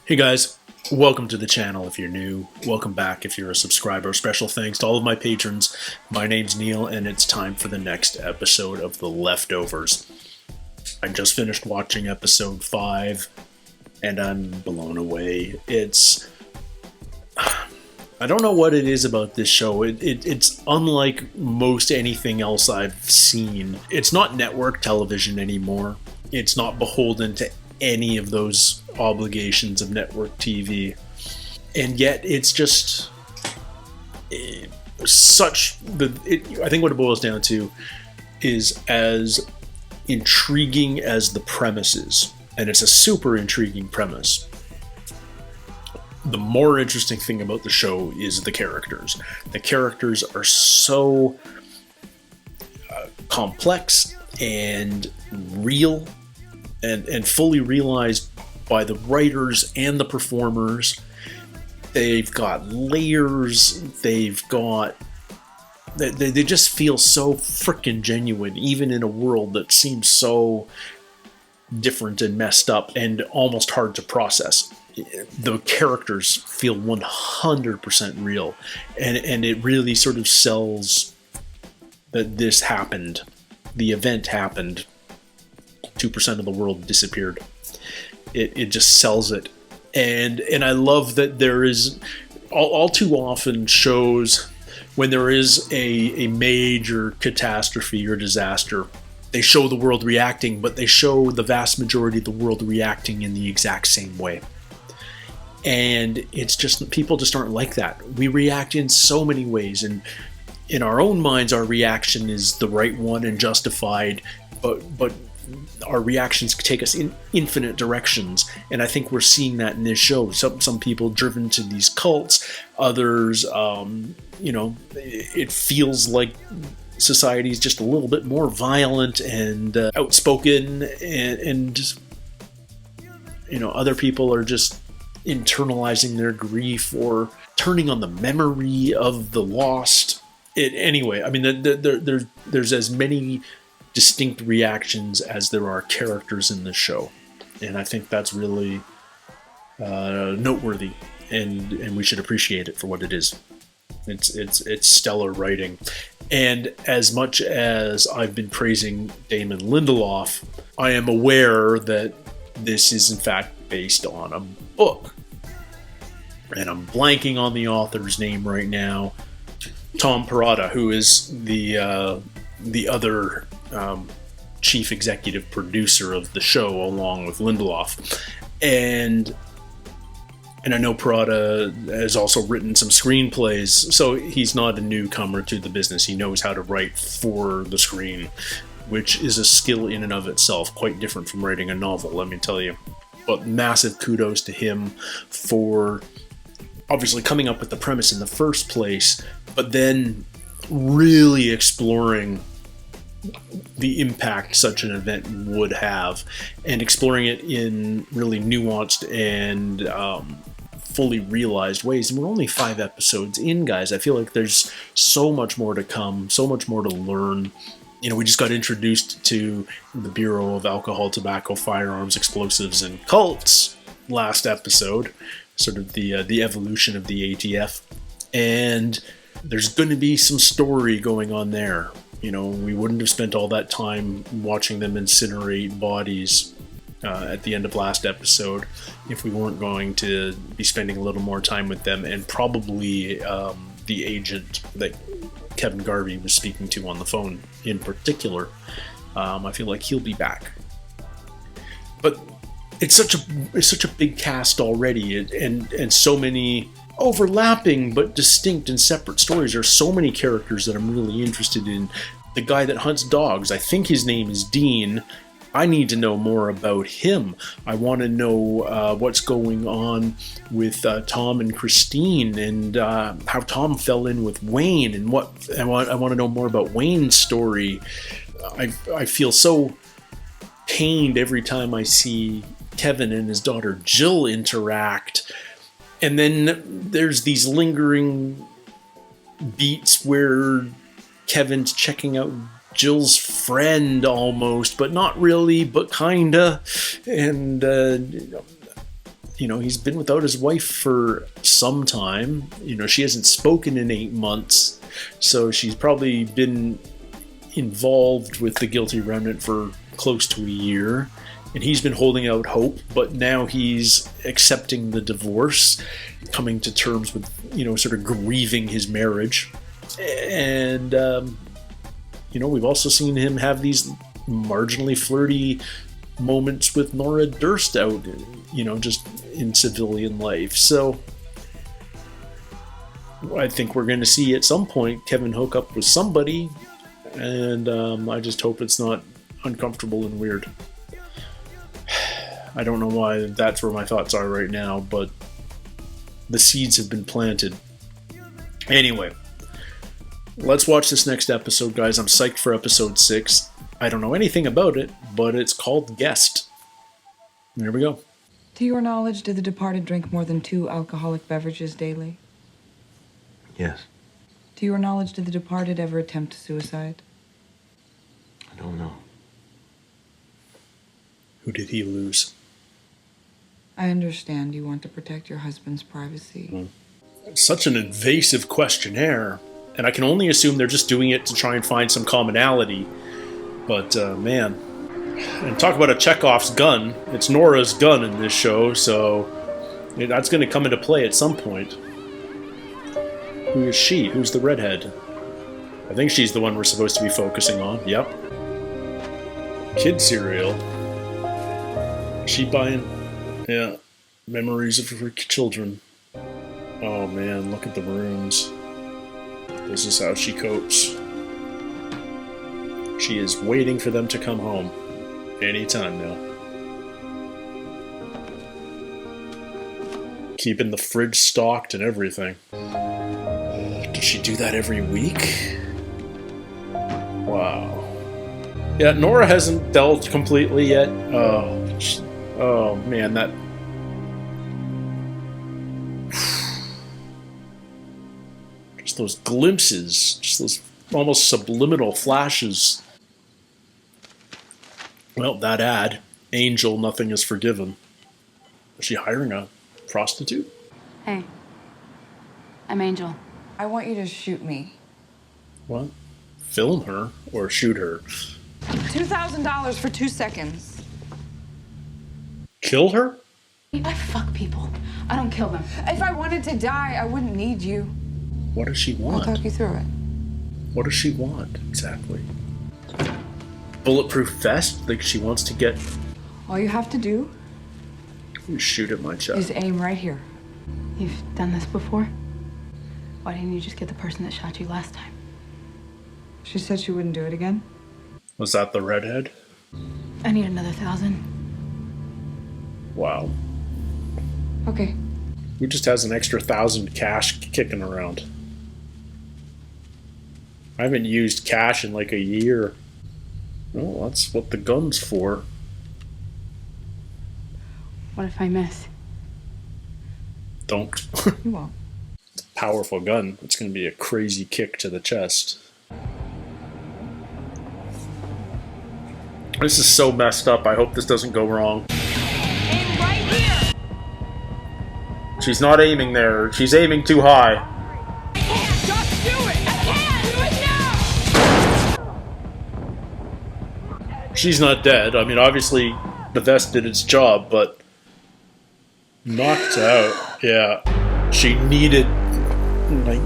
Hey guys, welcome to the channel if you're new. Welcome back if you're a subscriber. Special thanks to all of my patrons. My name's Neil, and it's time for the next episode of The Leftovers. I just finished watching episode 5, and I'm blown away. I don't know what it is about this show. It's unlike most anything else I've seen. It's not network television anymore. It's not beholden to any of those obligations of network TV, and yet it's just I think what it boils down to is as intriguing as the premise is, and it's a super intriguing premise. The more interesting thing about the show is the characters. The characters are so complex and real and fully realized by the writers and the performers. They've got layers, they just feel so freaking genuine, even in a world that seems so different and messed up and almost hard to process. The characters feel 100% real, and it really sort of sells that this happened. The event happened. 2% of the world disappeared. It just sells it, and I love that there is all too often shows when there is a major catastrophe or disaster, they show the world reacting, but they show the vast majority of the world reacting in the exact same way. And it's just, people just aren't like that. We react in so many ways, and in our own minds our reaction is the right one and justified, but our reactions take us in infinite directions, and I think we're seeing that in this show. Some people driven to these cults, others, it feels like society is just a little bit more violent and outspoken, and other people are just internalizing their grief or turning on the memory of the lost. Anyway, I mean, there's as many distinct reactions as there are characters in this show, and I think that's really noteworthy, and we should appreciate it for what it is. It's stellar writing, and as much as I've been praising Damon Lindelof, I am aware that this is in fact based on a book, and I'm blanking on the author's name right now. Tom Perrotta, who is the other chief executive producer of the show, along with Lindelof, and I know Perrotta has also written some screenplays, so he's not a newcomer to the business. He knows how to write for the screen, which is a skill in and of itself, quite different from writing a novel, let me tell you. But massive kudos to him for obviously coming up with the premise in the first place, but then really exploring the impact such an event would have, and exploring it in really nuanced and fully realized ways. And we're only 5 episodes in, guys. I feel like there's so much more to come, so much more to learn. We just got introduced to the Bureau of Alcohol, Tobacco, Firearms, Explosives, and Cults last episode, sort of the evolution of the ATF, and there's going to be some story going on there. We wouldn't have spent all that time watching them incinerate bodies at the end of last episode if we weren't going to be spending a little more time with them, and probably the agent that Kevin Garvey was speaking to on the phone in particular. I feel like he'll be back. But it's such a big cast already, and so many overlapping but distinct and separate stories. There are so many characters that I'm really interested in. The guy that hunts dogs, I think his name is Dean. I need to know more about him. I want to know what's going on with Tom and Christine, and how Tom fell in with Wayne, and I want to know more about Wayne's story. I feel so pained every time I see Kevin and his daughter Jill interact. And then there's these lingering beats where Kevin's checking out Jill's friend almost, but not really, but kinda. And he's been without his wife for some time. She hasn't spoken in 8 months, so she's probably been involved with the guilty remnant for close to a year, and he's been holding out hope, but now he's accepting the divorce, coming to terms with, sort of grieving his marriage. And, we've also seen him have these marginally flirty moments with Nora Durst out, just in civilian life. So I think we're going to see at some point Kevin hook up with somebody, and I just hope it's not uncomfortable and weird. I don't know why that's where my thoughts are right now, but the seeds have been planted. Anyway, let's watch this next episode, guys. I'm psyched for episode 6. I don't know anything about it, but it's called Guest. There we go. To your knowledge, did the departed drink more than 2 alcoholic beverages daily? Yes. To your knowledge, did the departed ever attempt suicide? I don't know. Who did he lose? I understand you want to protect your husband's privacy. Such an invasive questionnaire, and I can only assume they're just doing it to try and find some commonality. But, man. And talk about a Chekhov's gun. It's Nora's gun in this show, so that's going to come into play at some point. Who is she? Who's the redhead? I think she's the one we're supposed to be focusing on. Yep. Kid cereal. Is she buying? Yeah. Memories of her children. Oh man, look at the rooms. This is how she copes. She is waiting for them to come home. Anytime now. Keeping the fridge stocked and everything. Does she do that every week? Wow. Yeah, Nora hasn't dealt completely yet. Oh man, that... Just those glimpses, just those almost subliminal flashes. Well, that ad, Angel, Nothing is Forgiven. Is she hiring a prostitute? Hey, I'm Angel. I want you to shoot me. What? Film her or shoot her? $2,000 for 2 seconds. Kill her? I fuck people. I don't kill them. If I wanted to die, I wouldn't need you. What does she want? I'll talk you through it. What does she want, exactly? Bulletproof vest? Like she wants to get... All you have to do Shoot at my chest. is aim right here. You've done this before? Why didn't you just get the person that shot you last time? She said she wouldn't do it again. Was that the redhead? I need another 1,000. Wow. Okay. Who just has an extra 1,000 cash kicking around? I haven't used cash in like a year. Oh, that's what the gun's for. What if I miss? Don't. You won't. Powerful gun. It's going to be a crazy kick to the chest. This is so messed up. I hope this doesn't go wrong. Aim right here! She's not aiming there. She's aiming too high. I can't! Just do it! I can't! Do it now! She's not dead. I mean, obviously, the vest did its job, but... knocked out. Yeah. She needed... like...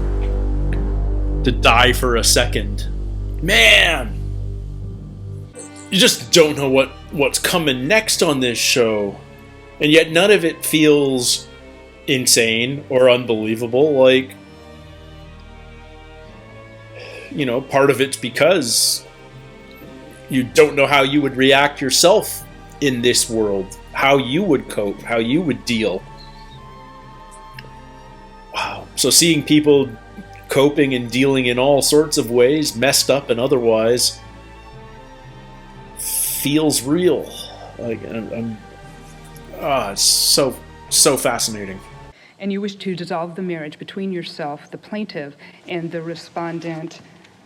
to die for a second. Man! You just don't know what's coming next on this show. And yet none of it feels insane or unbelievable. Like, you know, part of it's because you don't know how you would react yourself in this world. How you would cope, how you would deal. Wow. So seeing people coping and dealing in all sorts of ways, messed up and otherwise, feels real. Like, it's so fascinating. And you wish to dissolve the marriage between yourself, the plaintiff, and the respondent,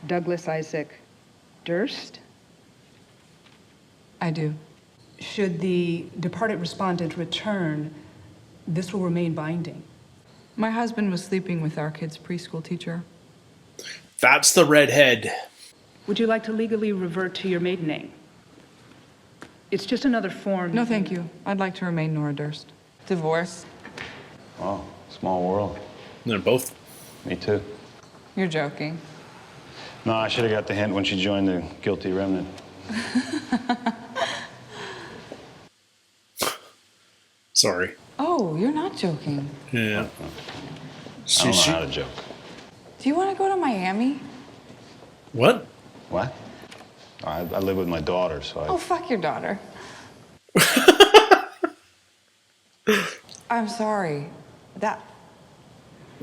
Douglas Isaac Durst? I do. Should the departed respondent return, This will remain binding. My husband was sleeping with our kid's preschool teacher. That's the redhead. Would you like to legally revert to your maiden name? It's just another form. No, thank you. I'd like to remain Nora Durst. Divorce? Oh, small world. They're both. Me too. You're joking. No, I should have got the hint when she joined the guilty remnant. Sorry. Oh, you're not joking. Yeah. I don't know how to joke. Do you want to go to Miami? What? What? I live with my daughter, so I... Oh, fuck your daughter. I'm sorry. That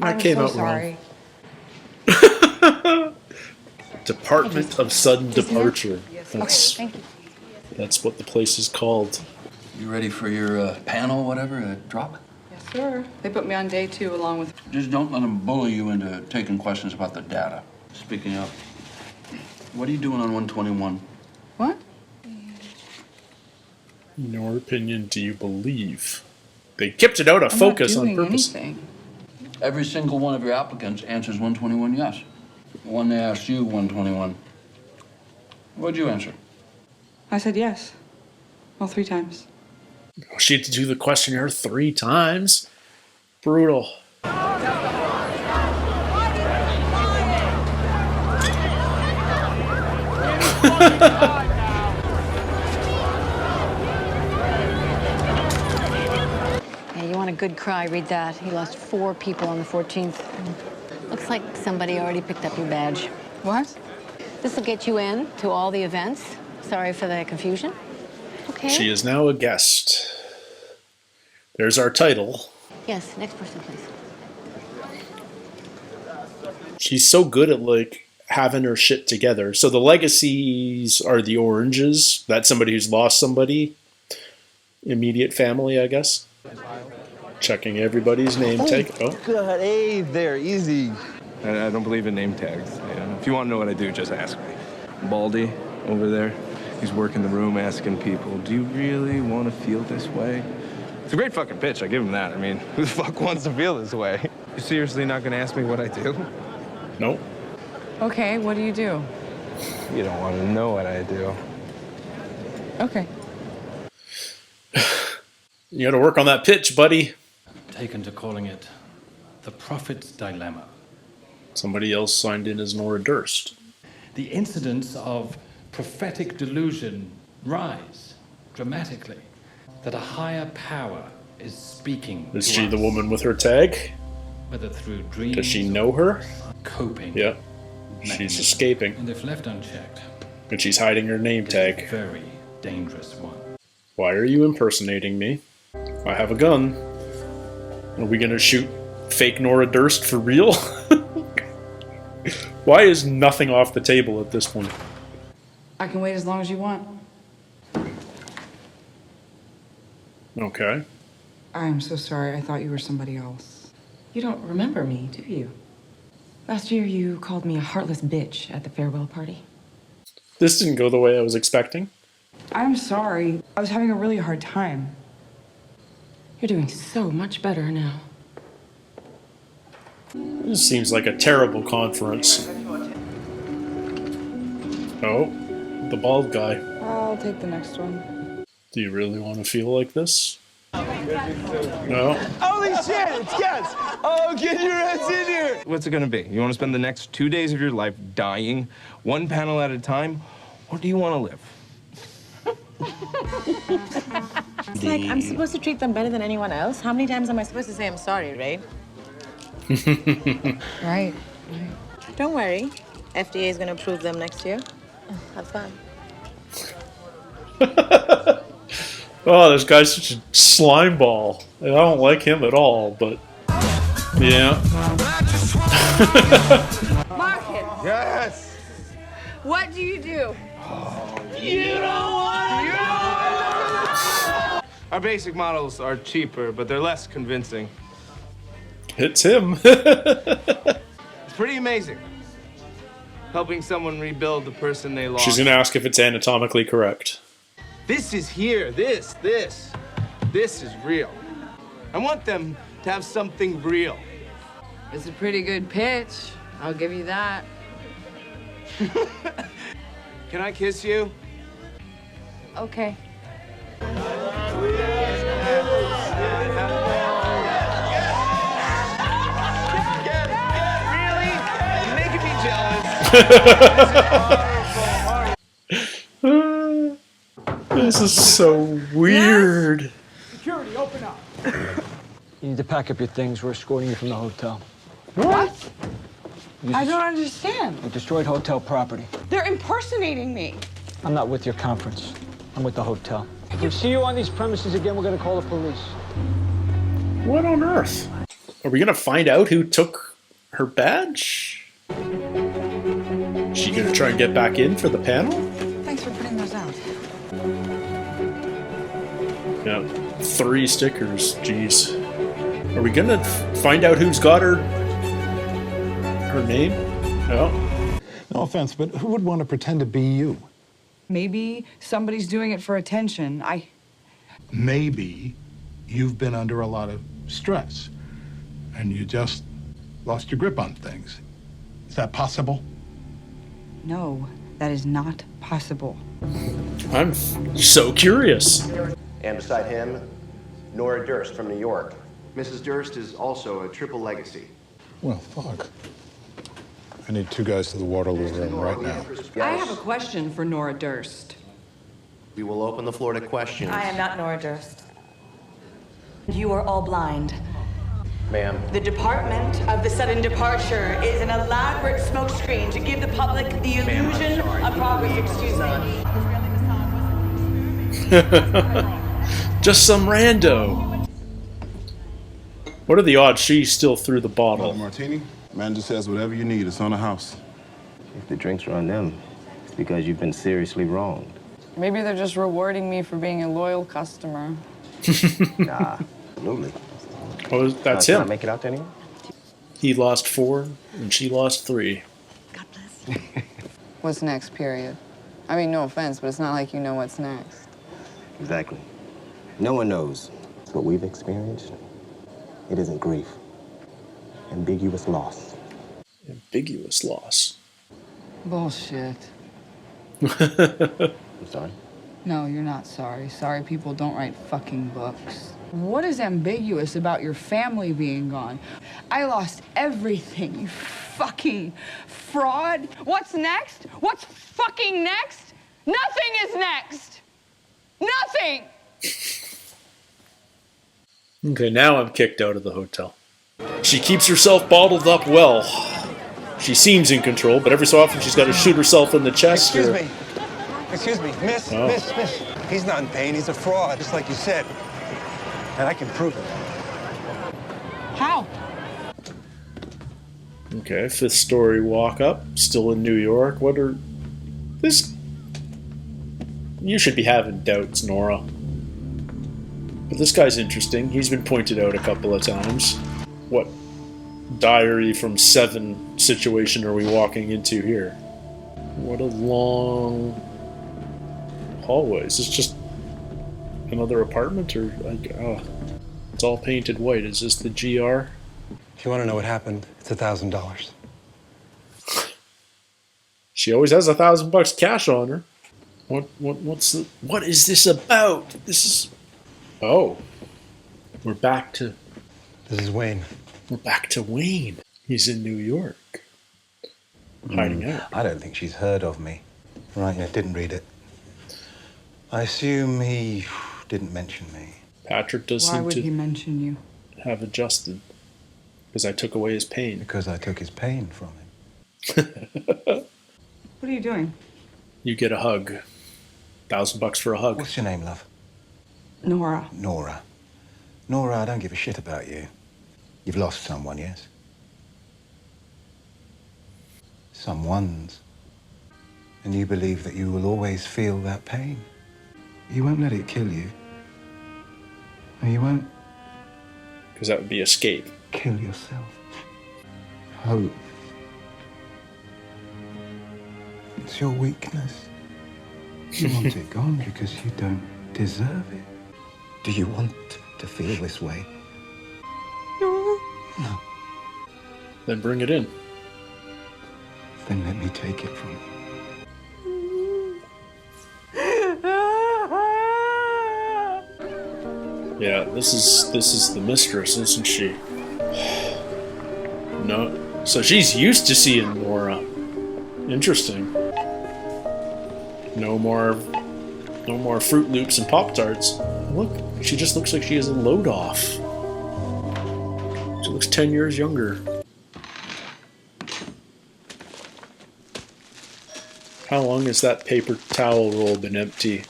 I'm came so out sorry. wrong. Department of Sudden Departure. That's, Thank you. that's what the place is called. You ready for your panel, whatever, drop? Yes, sir. They put me on day 2 along with... Just don't let them bully you into taking questions about the data. Speaking of, what are you doing on 121? What? In your opinion, do you believe? They kept it out of focus on purpose. Anything. Every single one of your applicants answers 121 yes. When they asked you 121, what'd you answer? I said yes. Well, 3 times. She had to do the questionnaire 3 times. Brutal. Yeah, you want a good cry, read that. He lost 4 people on the 14th. Looks like somebody already picked up your badge. What? This will get you in to all the events. Sorry for the confusion. Okay. She is now a guest. There's our title. Yes, next person, please. She's so good at, like, having her shit together. So the legacies are the oranges. That's somebody who's lost somebody. Immediate family, I guess. Checking everybody's name tag. Oh, God, hey there, easy. I don't believe in name tags. Yeah. If you want to know what I do, just ask me. Baldy, over there, he's working the room asking people, do you really want to feel this way? It's a great fucking pitch, I give him that. I mean, who the fuck wants to feel this way? You seriously not gonna ask me what I do? nope. Okay, what do you do? You don't want to know what I do. Okay. You gotta work on that pitch, buddy. Taken to calling it the prophet's dilemma. Somebody else signed in as Nora Durst. The incidence of prophetic delusion rise dramatically, that a higher power is speaking Is to she us, the woman with her tag? whether through dreams Does she know her? or coping. Yep. She's escaping. And if left unchecked, And she's hiding her name it's a tag. very dangerous one. Why are you impersonating me? I have a gun. Are we gonna shoot fake Nora Durst for real? Why is nothing off the table at this point? I can wait as long as you want. Okay. I'm so sorry. I thought you were somebody else. You don't remember me, do you? Last year you called me a heartless bitch at the farewell party. This didn't go the way I was expecting. I'm sorry. I was having a really hard time. You're doing so much better now. This seems like a terrible conference. Oh, the bald guy. I'll take the next one. Do you really want to feel like this? No? Holy shit, it's Kes! Oh, get your ass in here! What's it gonna be? You want to spend the next 2 days of your life dying, 1 panel at a time, or do you want to live? It's like I'm supposed to treat them better than anyone else. How many times am I supposed to say I'm sorry, right? Right. Don't worry. FDA is going to approve them next year. Have fun. Oh, this guy's such a slime ball. I don't like him at all, but yeah. Marcus! Yes! What do you do? You don't want to know! Our basic models are cheaper, but they're less convincing. It's him. It's pretty amazing. Helping someone rebuild the person they lost. She's gonna ask if it's anatomically correct. This is here. This is real. I want them to have something real. It's a pretty good pitch. I'll give you that. Can I kiss you? Okay. Really? You're making me jealous. This is so weird. Security, open up. You need to pack up your things. We're escorting you from the hotel. What? I don't understand. You destroyed hotel property. They're impersonating me. I'm not with your conference. I'm with the hotel. If we see you on these premises again, we're going to call the police. What on earth? Are we gonna find out who took her badge? She gonna try and get back in for the panel? Thanks for putting those out. Yeah, 3 stickers. Jeez. Are we gonna find out who's got her name? No. No offense, but who would want to pretend to be you? Maybe somebody's doing it for attention. Maybe you've been under a lot of stress and you just lost your grip on things. Is that possible? No, that is not possible. I'm so curious. And beside him, Nora Durst from New York. Mrs. Durst is also a triple legacy. Well, fuck. I need 2 guys to the Waterloo room right now. I have a question for Nora Durst. We will open the floor to questions. I am not Nora Durst. You are all blind. Ma'am. The department of the sudden departure is an elaborate smokescreen to give the public the illusion of progress. Excuse me. Just some rando. What are the odds she still threw the bottle? Martini? Man just says whatever you need. It's on the house. If the drinks are on them, it's because you've been seriously wronged. Maybe they're just rewarding me for being a loyal customer. Nah, absolutely. Well, that's Can I him. make it out to anyone? He lost 4 and she lost 3. What's next, period? I mean, no offense, but it's not like you know what's next. Exactly. No one knows. It's what we've experienced. It isn't grief. Ambiguous loss. Ambiguous loss. Bullshit. I'm sorry? No, you're not sorry. Sorry people don't write fucking books. What is ambiguous about your family being gone? I lost everything, you fucking fraud. What's next? What's fucking next? Nothing is next. Nothing. Okay, now I'm kicked out of the hotel. She keeps herself bottled up well. She seems in control, but every so often she's got to shoot herself in the chest. Excuse me, miss. He's not in pain. He's a fraud, just like you said. And I can prove it. How? Okay, 5th story walk up. Still in New York. What are... This... You should be having doubts, Nora. But this guy's interesting. He's been pointed out a couple of times. What diary from 7 situation are we walking into here? What a long hallway. Is this just another apartment, or like, it's all painted white? Is this the GR? If you want to know what happened, it's $1,000. She always has $1,000 cash on her. What is this about? This is... Oh. We're back to... This is Wayne. We're back to Wayne. He's in New York. Hiding out. I don't think she's heard of me. Right, yeah, didn't read it. I assume he didn't mention me. Patrick does Why seem would to he mention you? have adjusted. Because I took away his pain. Because I took his pain from him. What are you doing? You get a hug. $1,000 for a hug. What's your name, love? Nora. Nora. Nora, I don't give a shit about you. You've lost someone, yes? Someone's. And you believe that you will always feel that pain. You won't let it kill you. No, you won't. Because that would be escape. Kill yourself. Hope. It's your weakness. You want it gone because you don't deserve it. Do you want to feel this way No. Then bring it in. Then let me take it from you. Yeah, this is the mistress, isn't she? No. So she's used to seeing Nora. Interesting. No more Fruit Loops and Pop-Tarts. Look, she just looks like she has a load off. She looks 10 years younger. How long has that paper towel roll been empty?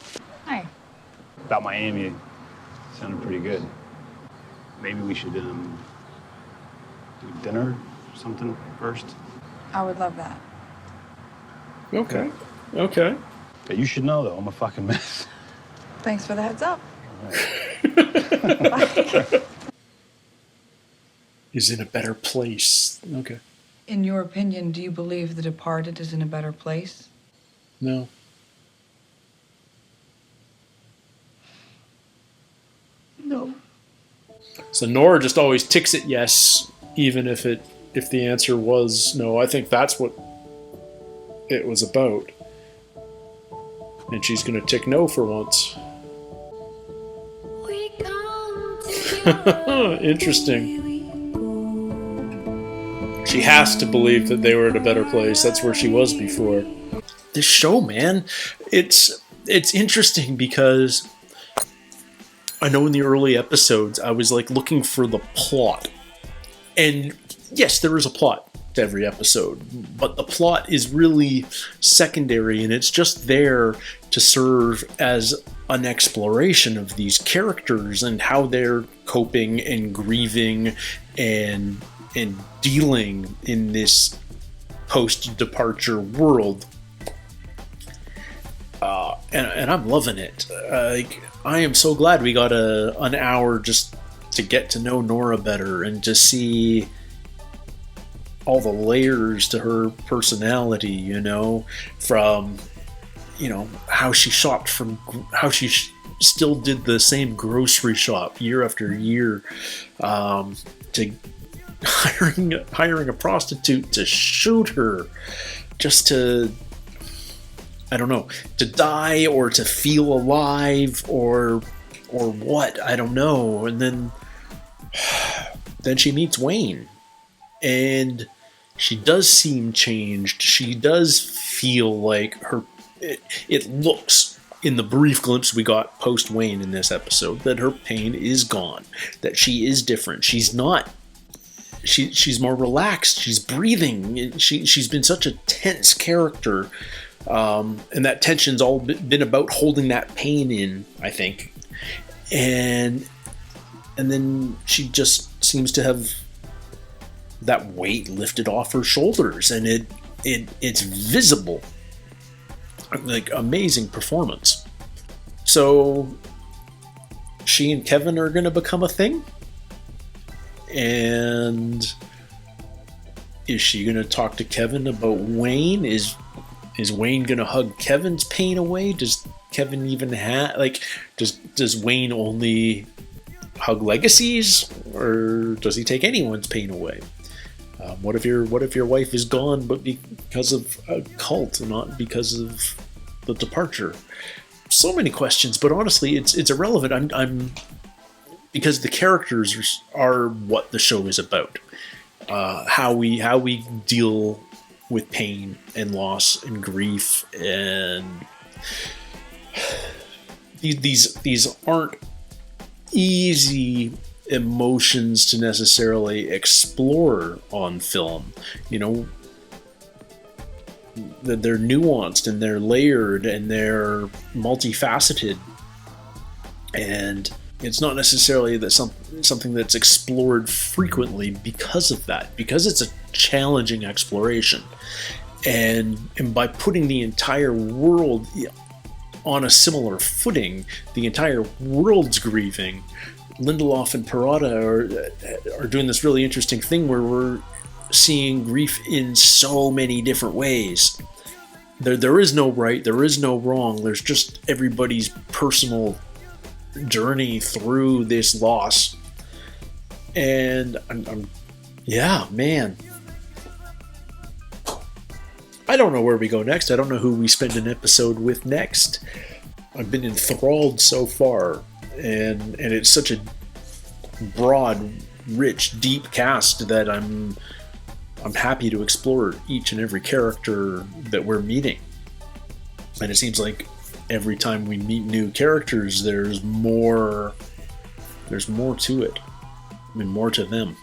Hi. About Miami. Sounded pretty good. Maybe we should do dinner or something first. I would love that. Okay. Okay. But you should know, though, I'm a fucking mess. Thanks for the heads up. Is in a better place. Okay. In your opinion, do you believe The Departed is in a better place? No. No. So Nora just always ticks it yes, even if the answer was no. I think that's what it was about. And she's gonna tick no for once. Interesting. She has to believe that they were at a better place. That's where she was before. This show, man, it's interesting because I know in the early episodes I was like looking for the plot. And yes, there is a plot to every episode, but the plot is really secondary and it's just there to serve as an exploration of these characters and how they're coping and grieving and dealing in this post-departure world. And I'm loving it. I am so glad we got an hour just to get to know Nora better and to see all the layers to her personality, you know, from, you know, how she shopped, from how she still did the same grocery shop year after year, to hiring a prostitute to shoot her just to, I don't know, to die or to feel alive or what, I don't know. And then she meets Wayne and she does seem changed. She does feel like it looks in the brief glimpse we got post Wayne in this episode that her pain is gone, that she is different. She's not, she's more relaxed. She's breathing. She's been such a tense character. And that tension's all been about holding that pain in, I think. And then she just seems to have that weight lifted off her shoulders, and it's visible. Like, amazing performance. So she and Kevin are going to become a thing? And is she going to talk to Kevin about Wayne? Is Wayne gonna hug Kevin's pain away? Does Kevin even have, like, does Wayne only hug legacies, or does he take anyone's pain away? What if your wife is gone, but because of a cult, not because of the departure? So many questions, but honestly, it's irrelevant. I'm because the characters are what the show is about. How we deal with pain and loss and grief, and these aren't easy emotions to necessarily explore on film. You know, they're nuanced and they're layered and they're multifaceted, and it's not necessarily that something that's explored frequently because of that, because it's a challenging exploration. And by putting the entire world on a similar footing, the entire world's grieving. Lindelof and Perrotta are doing this really interesting thing where we're seeing grief in so many different ways. There is no right, there is no wrong, there's just everybody's personal journey through this loss. And I'm Yeah, man. I don't know where we go next. I don't know who we spend an episode with next. I've been enthralled so far, and it's such a broad, rich, deep cast that I'm happy to explore each and every character that we're meeting. And it seems like every time we meet new characters, there's more to it. I mean, more to them.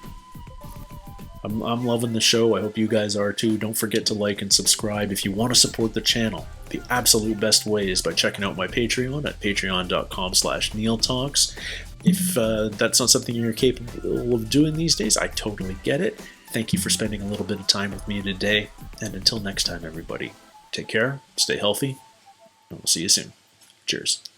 I'm loving the show. I hope you guys are too. Don't forget to like and subscribe if you want to support the channel. The absolute best way is by checking out my Patreon at patreon.com/NeilTalks. If that's not something you're capable of doing these days, I totally get it. Thank you for spending a little bit of time with me today. And until next time, everybody, take care, stay healthy, and we'll see you soon. Cheers.